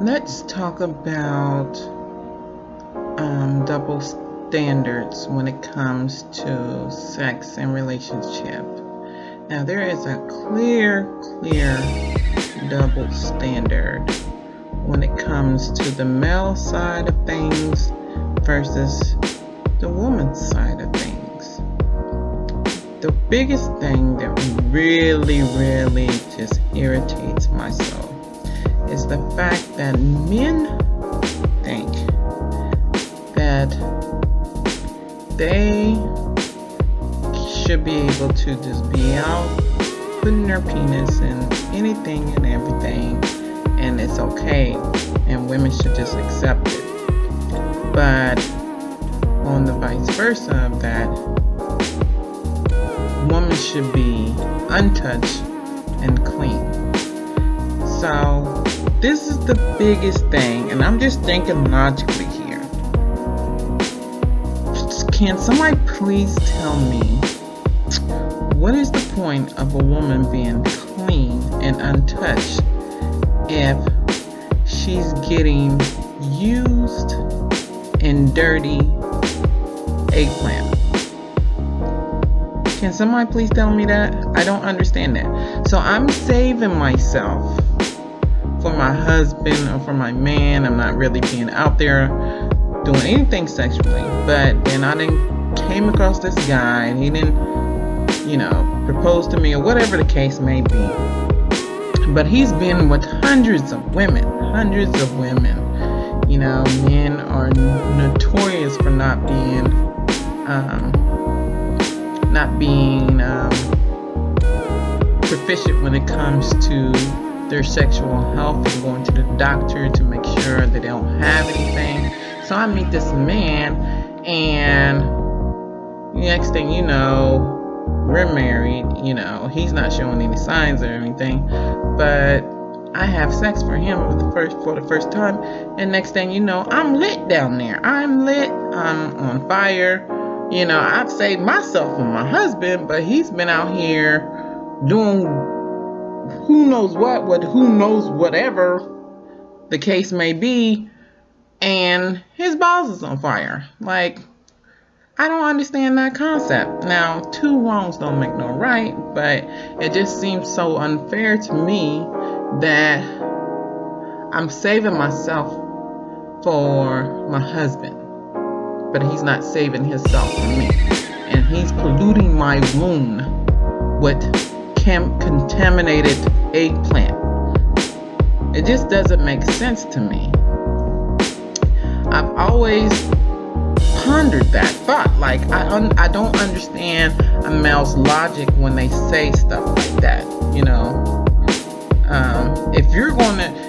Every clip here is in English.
Let's talk about double standards when it comes to sex and relationship. Now, there is a clear double standard when it comes to the male side of things versus the woman's side of things. The biggest thing that really just irritates my soul is the fact that men think that they should be able to just be out putting their penis in anything and everything, and it's okay, and women should just accept it. But on the vice versa of that, women should be untouched and clean. So this is the biggest thing, and I'm just thinking logically here. Can somebody please tell me what is the point of a woman being clean and untouched if she's getting used and dirty eggplant? Can somebody please tell me that? I don't understand that. So I'm saving myself for my husband or for my man. I'm not really being out there doing anything sexually. But then I came across this guy and he didn't, propose to me or whatever the case may be. But he's been with hundreds of women. Men are notorious for not being proficient when it comes to their sexual health and going to the doctor to make sure that they don't have anything. So I meet this man, and next thing you know, we're married. He's not showing any signs or anything, but I have sex for him for the first time, and next thing you know, I'm lit down there. I'm lit. I'm on fire. I've saved myself from my husband, but he's been out here doing who knows who knows whatever the case may be, and his balls is on fire. Like, I don't understand that concept. Now, two wrongs don't make no right, but it just seems so unfair to me that I'm saving myself for my husband, but he's not saving himself for me, and he's polluting my womb with contaminated eggplant. It just doesn't make sense to me. I've always pondered that thought. Like, I don't understand a male's logic when they say stuff like that.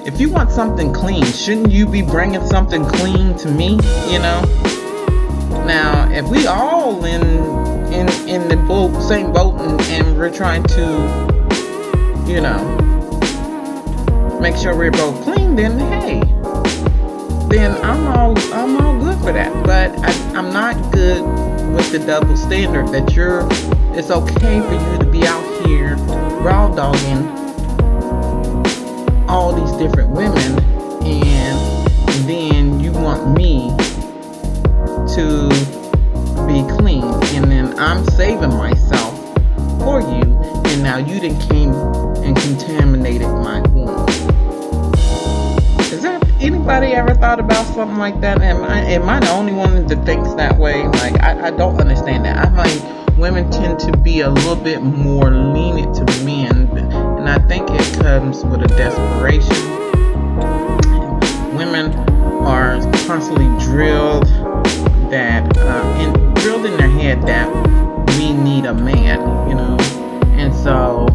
If you want something clean, shouldn't you be bringing something clean to me? Now, if we all in the same boat, and we're trying to, make sure we're both clean, then hey, then I'm all good for that. But I'm not good with the double standard that it's okay for you to be out here raw dogging all these different women, and then you want me to be clean, and then I'm saving myself for you, and now you done came and contaminated my womb. Has anybody ever thought about something like that? Am I the only one that thinks that way? Like, I don't understand that. I find women tend to be a little bit more lenient to men, and I think it comes with a desperation. Women are constantly drilled in their head that we need a man, and so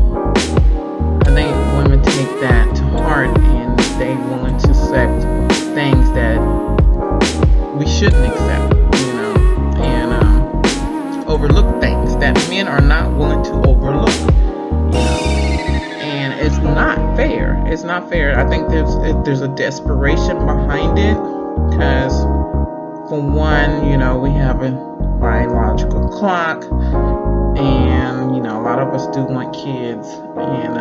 I think women take that to heart, and they willing to accept things that we shouldn't accept, and overlook things that men are not willing to overlook, and it's not fair. I think there's a desperation behind it, because for one, we have a biological clock, and a lot of us do want kids, and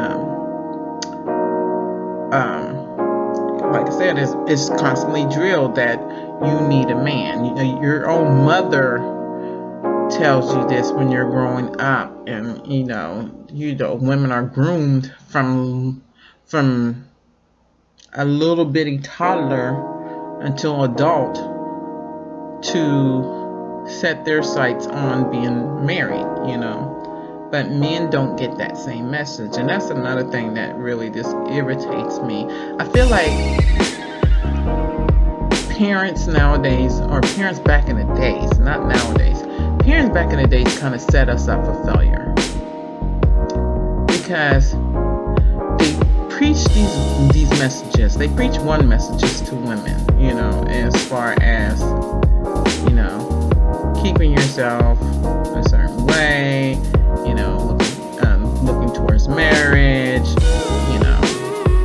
like I said, is constantly drilled that you need a man. Your own mother tells you this when you're growing up, and women are groomed from a little bitty toddler until adult to set their sights on being married, But men don't get that same message, and that's another thing that really just irritates me. I feel like parents nowadays, or parents back in the days, not nowadays, parents back in the days kind of set us up for failure. Because they preach these messages. They preach one messages to women, as far as, keeping yourself a certain way, looking towards marriage,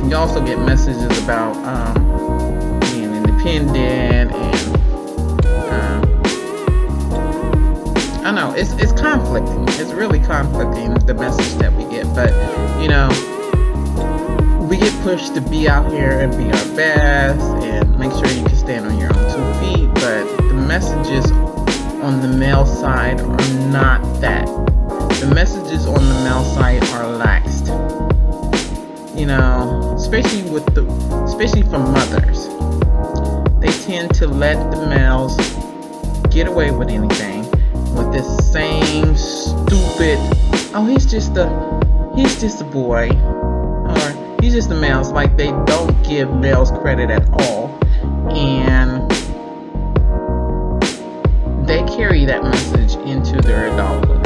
You also get messages about being independent, and I know it's conflicting. It's really conflicting, the message that we get, but we get pushed to be out here and be our best and make sure you can stand on your own 2 feet, but the messages on the male side are not that. The messages on the male side are laxed, especially from mothers. They tend to let the males get away with anything with this same stupid, he's just a boy, or he's just a male. It's like they don't give males credit at all, and they carry that message into their adulthood.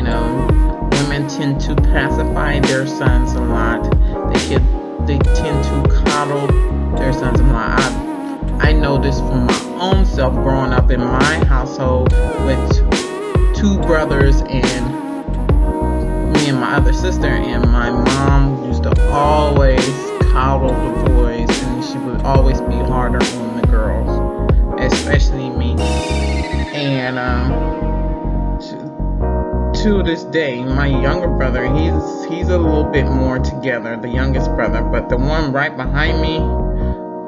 Women tend to pacify their sons a lot. They tend to coddle their sons a lot. I know this from my own self, growing up in my household with 2 brothers and me and my other sister, and my mom used to always coddle the boys, and she would always be harder on the girls, especially me. And to this day, my younger brother, he's a little bit more together, the youngest brother, but the one right behind me,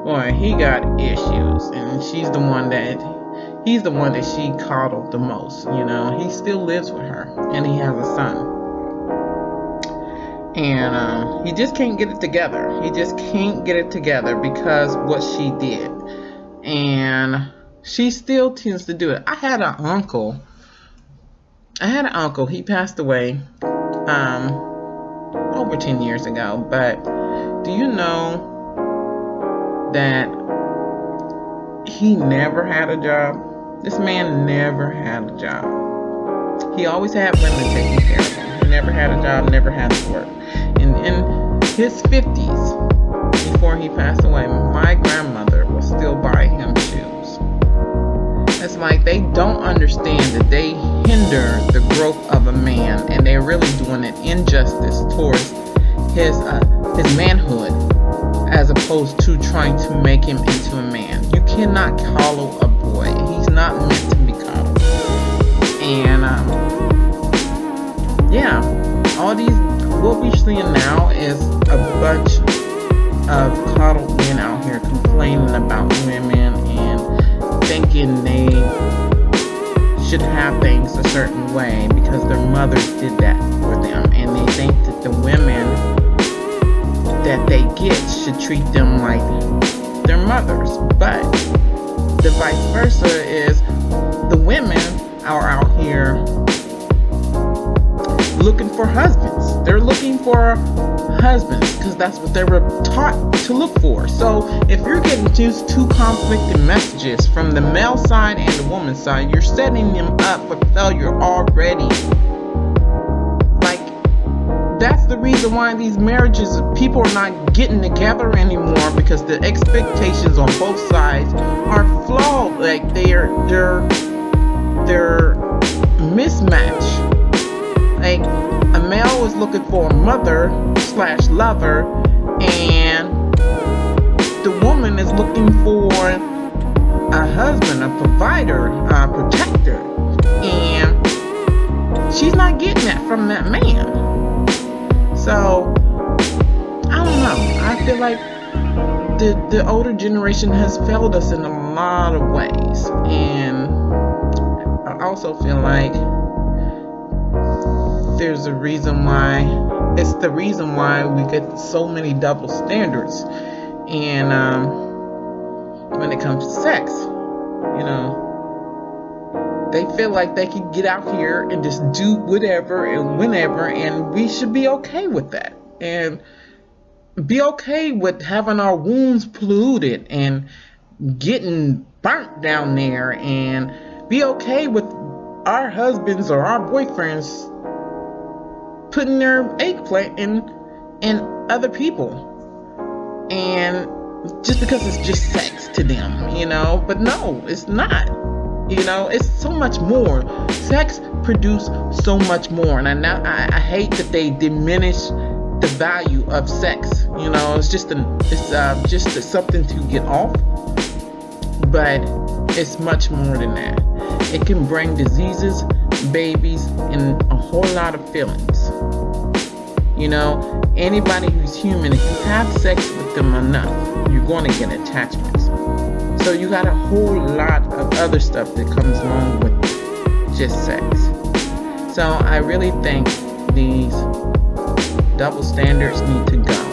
boy, he got issues, and he's the one that she coddled the most. He still lives with her, and he has a son, and he just can't get it together. He just can't get it together because what she did, and she still tends to do it. I had an uncle. He passed away over 10 years ago, but do you know that he never had a job? This man never had a job. He always had women taking care of him. He never had a job, never had to work. And in his 50s, before he passed away, my grandmother was still buying him shoes. It's like they don't understand that they hinder the growth of a man, and they're really doing an injustice towards his manhood, as opposed to trying to make him into a man. You cannot coddle a boy. He's not meant to be coddled. And all these, what we're seeing now is a bunch of coddled men out here complaining about women and thinking they should have things a certain way because their mothers did that for them, and they think that the women that they get should treat them like their mothers. But the vice versa is the women are out here looking for husbands. They're looking for husbands because that's what they were taught to look for. So if you're getting just 2 conflicting messages from the male side and the woman's side, you're setting them up for failure already. Like, that's the reason why these marriages, people are not getting together anymore, because the expectations on both sides are flawed. Like they're mismatched. Like, a male is looking for a mother/lover, and the woman is looking for a husband, a provider, a protector, and she's not getting that from that man. So I don't know. I feel like the older generation has failed us in a lot of ways, and I also feel like there's a reason why it's the reason why we get so many double standards, and when it comes to sex, you know, they feel like they can get out here and just do whatever and whenever, and we should be okay with that, and be okay with having our wounds polluted and getting burnt down there, and be okay with our husbands or our boyfriends putting their eggplant in other people, and just because it's just sex to them, you know. But no, it's not. You know, it's so much more. Sex produces so much more, and I hate that they diminish the value of sex. You know, it's just something to get off, but it's much more than that. It can bring diseases, babies, and a whole lot of feelings. You know, anybody who's human, if you have sex with them enough, you're going to get attachments. So you got a whole lot of other stuff that comes along with just sex. So I really think these double standards need to go.